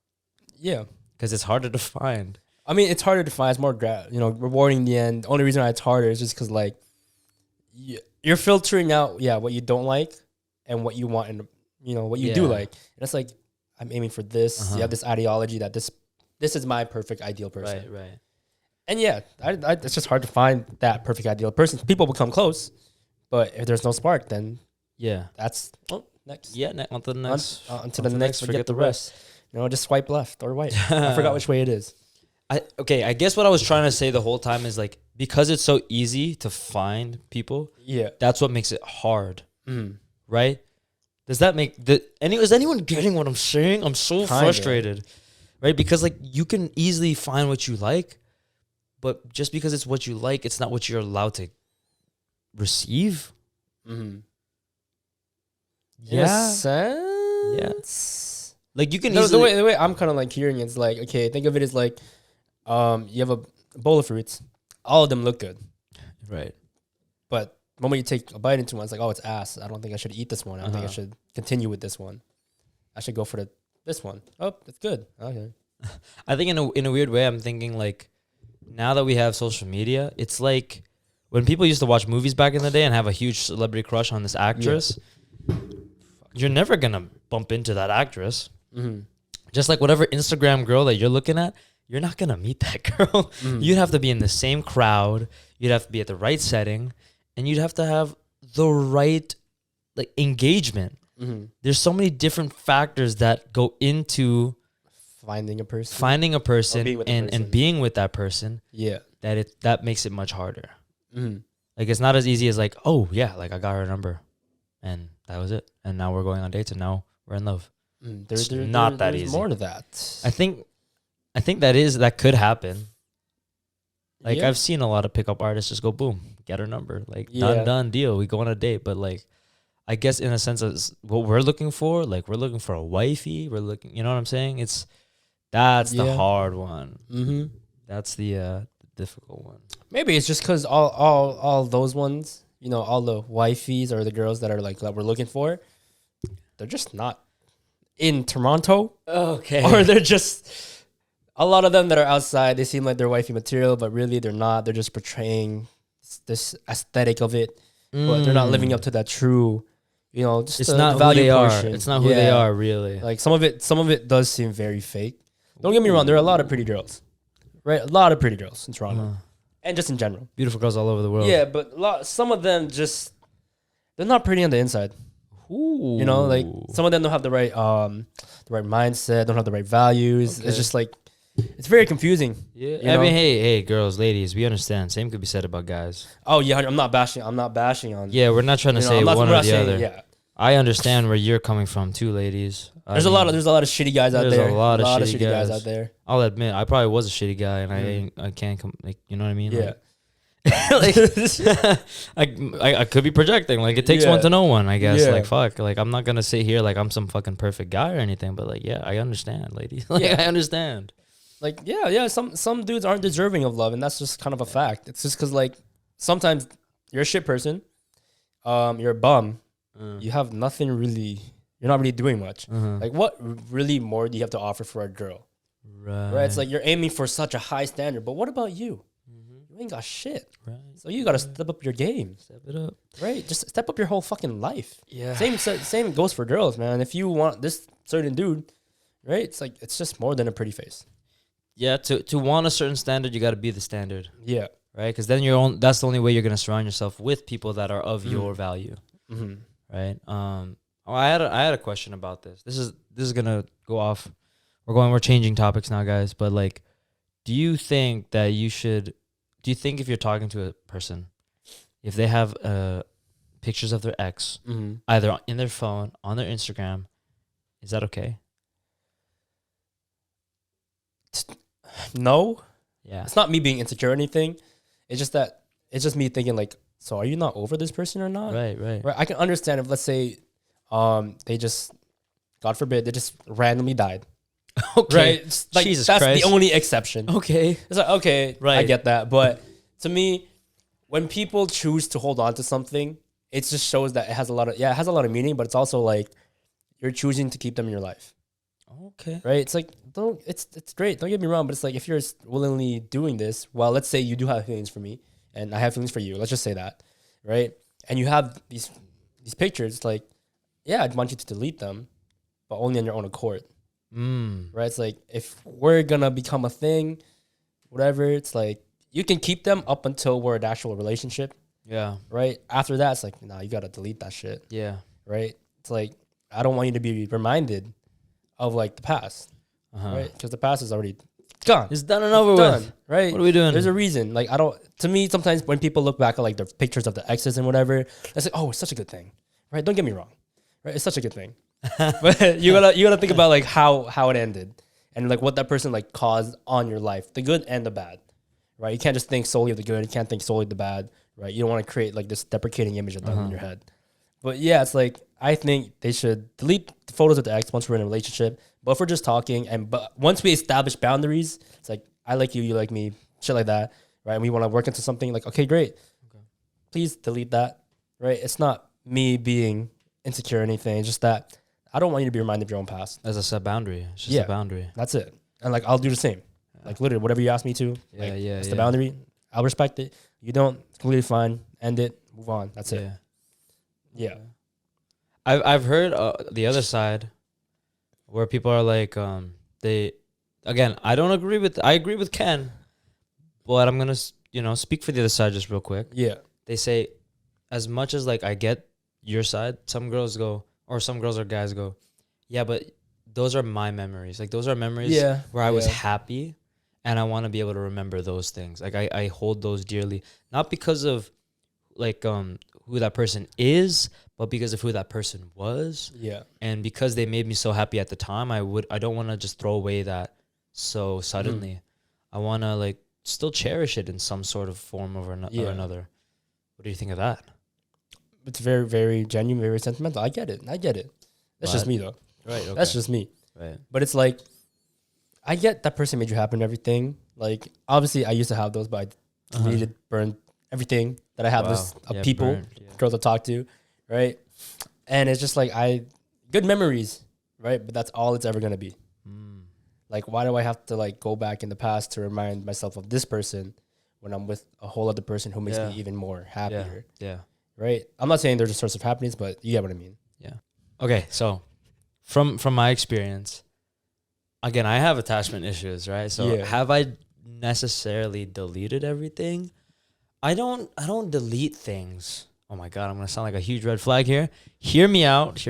Yeah. Because it's harder to find. I mean, it's harder to find. It's more, rewarding in the end. The only reason why it's harder is just because, like, you're filtering out, what you don't like and what you want and, what you do like. And it's like, I'm aiming for this. You have this ideology that this is my perfect ideal person. Right. And it's just hard to find that perfect ideal person. People will come close, but if there's no spark, then that's next. Yeah, on to the next. On to the next. Forget the rest. Just swipe left or right. I forgot which way it is. I guess what I was trying to say the whole time is like, because it's so easy to find people, that's what makes it hard, right? Does that make is anyone getting what I'm saying? I'm so frustrated, right? Because like you can easily find what you like, but just because it's what you like, it's not what you're allowed to receive. Yeah. Like you can the way I'm kind of like hearing it's like, okay, think of it as like, you have a bowl of fruits, all of them look good, right? But the moment you take a bite into one, it's like, oh, it's ass. I don't think I should eat this one. I don't think I should continue with this one. I should go for this one. Oh, it's good. Okay. I think in a weird way, I'm thinking like, now that we have social media, it's like when people used to watch movies back in the day and have a huge celebrity crush on this actress, you're never gonna bump into that actress. Just like whatever Instagram girl that you're looking at, you're not gonna meet that girl. You'd have to be in the same crowd. You'd have to be at the right setting, and you'd have to have the right like engagement. There's so many different factors that go into finding a person, and being with that person. Yeah, that makes it much harder. Like it's not as easy as like, oh yeah, like I got her number, and that was it, and now we're going on dates, and now we're in love. There's easy. More to that. I think that could happen. Like I've seen a lot of pickup artists just go boom, get her number, like done deal. We go on a date, but like, I guess in a sense of what we're looking for, like we're looking for a wifey. We're looking, you know what I'm saying? That's the hard one. That's the difficult one. Maybe it's just because all those ones, you know, all the wifeys or the girls that are like that we're looking for, they're just not in Toronto. Okay. Or they're just, a lot of them that are outside, they seem like they're wifey material, but really they're not. They're just portraying this aesthetic of it, but they're not living up to that true, you know, just it's not who they are. It's not who they are, really. Like some of it does seem very fake. Don't get me wrong, there are a lot of pretty girls, right? A lot of pretty girls in Toronto, and just in general. Beautiful girls all over the world. Yeah, but some of them just, they're not pretty on the inside. Ooh. You know, like some of them don't have the right mindset, don't have the right values. Okay. It's just like, it's very confusing. Yeah, I mean, hey, girls, ladies, we understand. Same could be said about guys. Oh yeah, I'm not bashing on. Yeah, we're not trying to say one or the other. Yeah. I understand where you're coming from too, ladies. There's a lot of shitty guys out there. There's a lot of shitty guys out there. I'll admit, I probably was a shitty guy, and I can't like, you know what I mean? Yeah. Like, I could be projecting. Like, it takes one to know one, I guess. Like, fuck. Like, I'm not gonna sit here like I'm some fucking perfect guy or anything, but like, yeah, I understand, ladies. Like, I understand. Like, yeah. Some dudes aren't deserving of love, and that's just kind of a fact. It's just because like sometimes you're a shit person, you're a bum. You have nothing really. You're not really doing much. Like, what really more do you have to offer for a girl? Right. It's like you're aiming for such a high standard, but what about you? You ain't got shit. Right. So you gotta step up your game. Step it up. Right. Just step up your whole fucking life. Yeah. Same goes for girls, man. If you want this certain dude, right? It's like it's just more than a pretty face. Yeah. To want a certain standard, you got to be the standard. Yeah. Right. Because then that's the only way you're gonna surround yourself with people that are of your value. Right. I had a question about this. This is gonna go off. We're changing topics now, guys. But like, do you think if you're talking to a person, if they have pictures of their ex, either in their phone, on their Instagram, is that okay? No. Yeah. It's not me being insecure or anything. It's just me thinking like, so are you not over this person or not? Right. I can understand if, let's say, they just, God forbid, they just randomly died. Okay. Right? Like, Jesus that's Christ. the only exception. Okay. It's like, okay, right. I get that. But to me, when people choose to hold on to something, it just shows that it has a lot of meaning, but it's also like you're choosing to keep them in your life. Okay. Right? It's like, it's great. Don't get me wrong, but it's like if you're willingly doing this, well, let's say you do have feelings for me and I have feelings for you. Let's just say that. Right? And you have these pictures, it's like, yeah, I'd want you to delete them, but only on your own accord. Right? It's like, if we're gonna become a thing, whatever, it's like you can keep them up until we're an actual relationship. Yeah. after that, it's like, nah, you gotta delete that shit. Yeah. Right? It's like, I don't want you to be reminded of like the past. Right? Because the past is already gone. It's done and over with. Right? What are we doing? There's a reason. Like, to me, sometimes when people look back at like the pictures of the exes and whatever, it's like, oh, it's such a good thing. Right? Don't get me wrong. Right? It's such a good thing. But you gotta think about like how it ended and like what that person like caused on your life, the good and the bad. Right? You can't just think solely of the good. You can't think solely of the bad. Right? You don't want to create like this deprecating image of them in your head. But yeah, it's like, I think they should delete the photos of the ex once we're in a relationship. But if we're just talking, but once we establish boundaries, it's like, I like you, you like me, shit like that, right? And we want to work into something, like, okay, great. Okay. Please delete that, right? It's not me being insecure or anything. It's just that I don't want you to be reminded of your own past. As a set boundary. It's just a boundary. That's it. And like, I'll do the same. Yeah. Like, literally, whatever you ask me to, it's the boundary. I'll respect it. You don't, it's completely fine. End it. Move on. That's it. Yeah. I've heard the other side where people are like, I agree with Ken, but I'm going to, speak for the other side just real quick. Yeah. They say, as much as like I get your side, some girls or guys go, yeah, but those are my memories. Like those are memories where I was happy and I want to be able to remember those things. Like I hold those dearly, not because of like who that person is, but because of who that person was. Yeah. And because they made me so happy at the time, I don't want to just throw away that so suddenly. I want to like still cherish it in some sort of form or another. What do you think of that? It's very, very genuine, very sentimental. I get it. That's just me though. Right. Okay. That's just me. Right. But it's like, I get that person made you happy and everything. Like, obviously I used to have those, but I deleted, burned everything that I have of people, girls I talk to, right? And it's just like, good memories, right? But that's all it's ever going to be. Like, why do I have to like go back in the past to remind myself of this person when I'm with a whole other person who makes me even more happier? Yeah. Right? I'm not saying there's a source of happiness, but you get what I mean. Yeah. Okay. So from my experience, again, I have attachment issues, right? So have I necessarily deleted everything? I don't delete things. Oh my God, I'm gonna sound like a huge red flag here. Hear me out.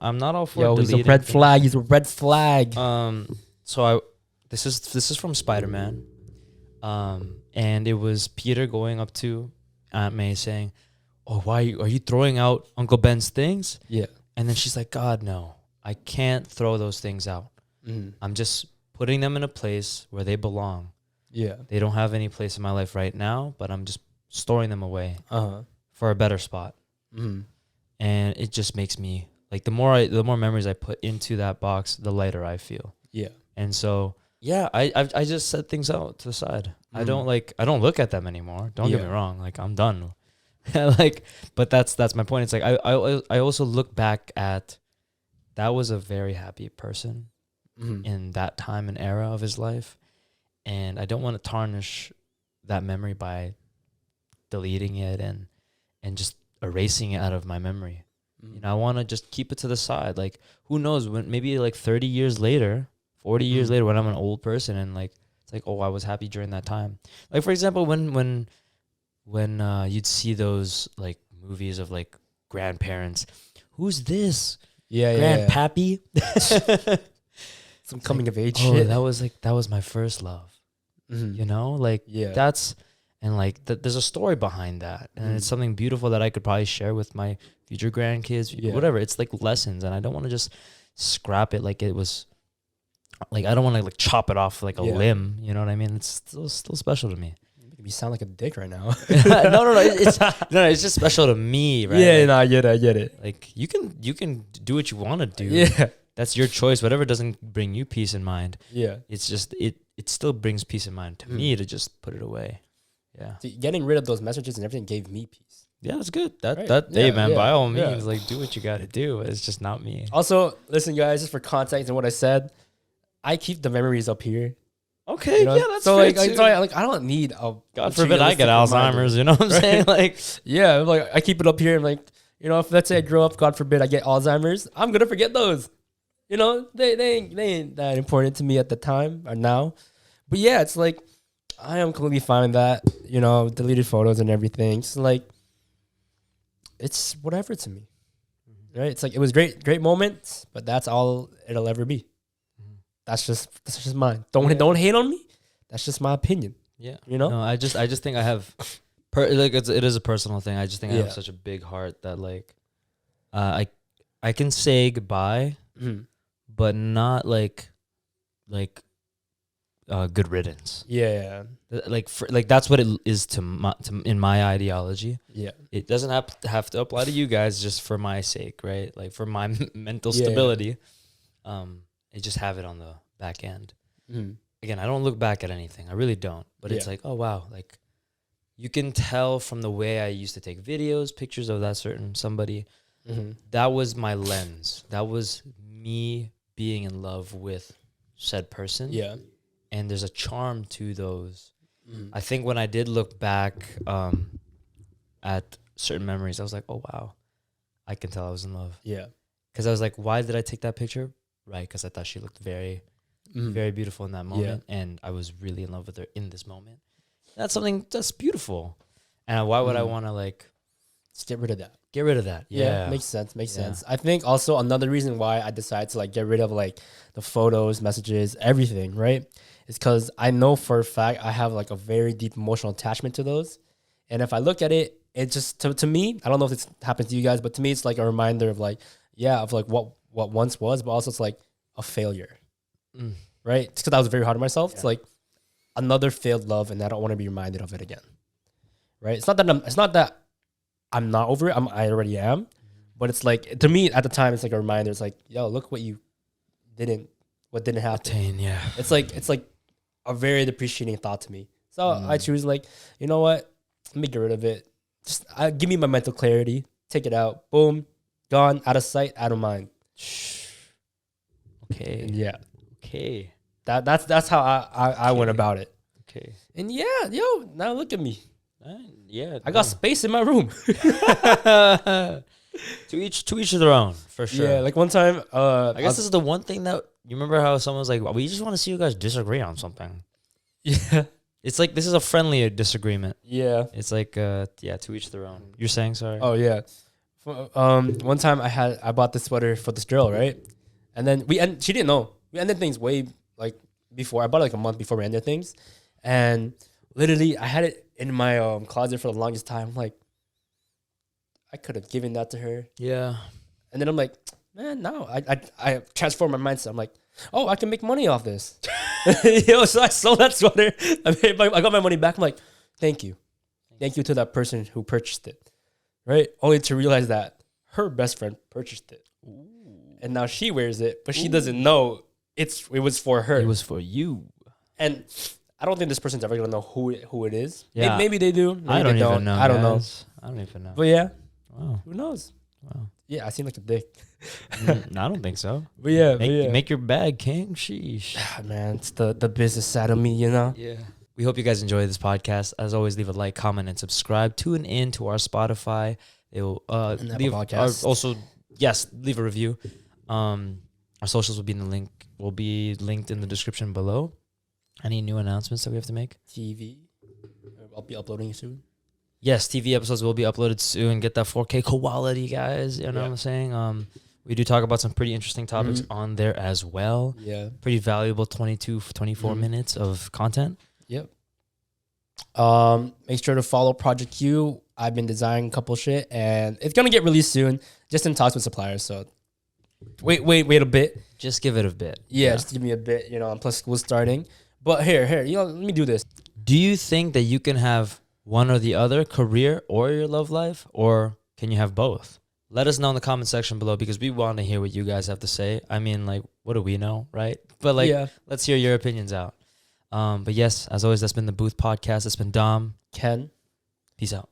I'm not all for deleting. He's a red flag. He's a red flag. So this is from Spider-Man. And it was Peter going up to Aunt May saying, "Oh, why are you throwing out Uncle Ben's things?" Yeah. And then she's like, "God, no, I can't throw those things out. I'm just putting them in a place where they belong. Yeah. They don't have any place in my life right now, but I'm just storing them away for a better spot." And it just makes me like the more memories I put into that box, the lighter I feel. Yeah. And so I just set things out to the side. I don't look at them anymore. Don't get me wrong. Like I'm done. But that's my point. It's like I also look back at that was a very happy person in that time and era of his life, and I don't want to tarnish that memory by deleting it and just erasing it out of my memory. I want to just keep it to the side. Like who knows when maybe like 30 years later, 40 years later, when I'm an old person and like it's like, oh, I was happy during that time. Like for example, when you'd see those like movies of like grandparents, who's this? Grandpappy. Some coming of age shit. That was my first love. That's and like there's a story behind that, and it's something beautiful that I could probably share with my future grandkids. Whatever. It's like lessons, and I don't want to just scrap it like it was. Like I don't want to like chop it off like a limb. You know what I mean? It's still special to me. You sound like a dick right now. No. It's just special to me, right? Yeah, I get it. Like you can do what you want to do. Yeah, that's your choice. Whatever doesn't bring you peace in mind. Yeah, it's just it still brings peace in mind to me to just put it away. Yeah, see, getting rid of those messages and everything gave me peace. Yeah, that's good. By all means, like do what you got to do. It's just not me. Also, listen, guys, just for context and what I said, I keep the memories up here. Okay, that's so fair too. I don't need a God forbid I get Alzheimer's, you know what I'm saying? Like like I keep it up here and like, if let's say I grow up, God forbid I get Alzheimer's, I'm gonna forget those. They ain't that important to me at the time or now. But yeah, it's like I am completely fine with that, deleted photos and everything. So like it's whatever to me. Right? It's like it was great moments, but that's all it'll ever be. That's just mine. Don't hate on me. That's just my opinion. Yeah. You know? No, I just think I have like it is a personal thing. I just think I Yeah. have such a big heart that like I can say goodbye, but not like good riddance. Yeah. Like that's what it is in my ideology. Yeah. It doesn't have to apply to you guys, just for my sake, right? Like for my mental stability. I just have it on the back end. Again, I don't look back at anything. I really don't. But it's like, oh wow, like you can tell from the way I used to take videos, pictures of that certain somebody. That was my lens. That was me being in love with said person. Yeah. And there's a charm to those. I think when I did look back at certain memories, I was like, oh wow, I can tell I was in love. Yeah. Because I was like, why did I take that picture? Right, because I thought she looked very, very beautiful in that moment. And I was really in love with her in this moment. That's something that's beautiful. And why would I want to like... Just get rid of that. Get rid of that. Yeah. Makes sense. Makes sense. I think also another reason why I decided to like get rid of like the photos, messages, everything, right? Is because I know for a fact I have like a very deep emotional attachment to those. And if I look at it, it just, to me, I don't know if this happens to you guys, but to me, it's like a reminder of like, of like what once was, but also it's like a failure, right? It's because I was very hard on myself. It's like another failed love, and I don't want to be reminded of it again, right? It's not that I'm not over it. I already am, but it's like, to me at the time, it's like a reminder. It's like, yo, look what didn't happen. Yeah. It's like a very depreciating thought to me. So I choose like, you know what? Let me get rid of it. Just give me my mental clarity. Take it out. Boom, gone. Out of sight, out of mind. Okay. Yeah. Okay. That's how I went about it. Okay. And now look at me. Yeah. I got space in my room. To each their own, for sure. Yeah, like one time, I guess this is the one thing that you remember how someone was like, well, we just want to see you guys disagree on something. Yeah. It's like, this is a friendly disagreement. Yeah. It's like, to each their own. You're saying, sorry? Oh yeah. One time I bought this sweater for this girl, right? And then she didn't know. We ended things way like before. I bought it like a month before we ended things. And literally I had it in my closet for the longest time. I'm like, I could have given that to her. Yeah. And then I'm like, man, no. I transformed my mindset. I'm like, oh, I can make money off this. So I sold that sweater. I got my money back. I'm like, thank you. Thank you to that person who purchased it. Right? Only to realize that her best friend purchased it. Ooh. And now she wears it, but she doesn't know it was for her. It was for you. And I don't think this person's ever going to know who it is. Yeah. Maybe they do. Maybe I don't they don't. even know. I don't know. I don't even know. But yeah. Wow. Who knows? Wow. Yeah, I seem like a dick. I don't think so. But yeah, make your bag, king. Sheesh. Man, it's the business side of me, you know? Yeah. We hope you guys enjoy this podcast. As always, leave a like, comment, and subscribe. Tune in to our Spotify. Leave leave a review. Our socials will be linked in the description below. Any new announcements that we have to make? TV. I'll be uploading soon. Yes, TV episodes will be uploaded soon. Get that 4K quality, guys. You know what I'm saying? We do talk about some pretty interesting topics on there as well. Yeah. Pretty valuable 24 minutes of content. Yep. Make sure to follow Project Q. I've been designing a couple shit, and it's gonna get released soon. Just in talks with suppliers, so wait a bit. Just give it a bit. Yeah, just give me a bit. And plus school's starting. But here, let me do this. Do you think that you can have one or the other, career or your love life, or can you have both? Let us know in the comment section below, because we want to hear what you guys have to say. I mean, like, what do we know, right? But let's hear your opinions out. But yes, as always, that's been the Booth Podcast. It's been Dom. Ken. Peace out.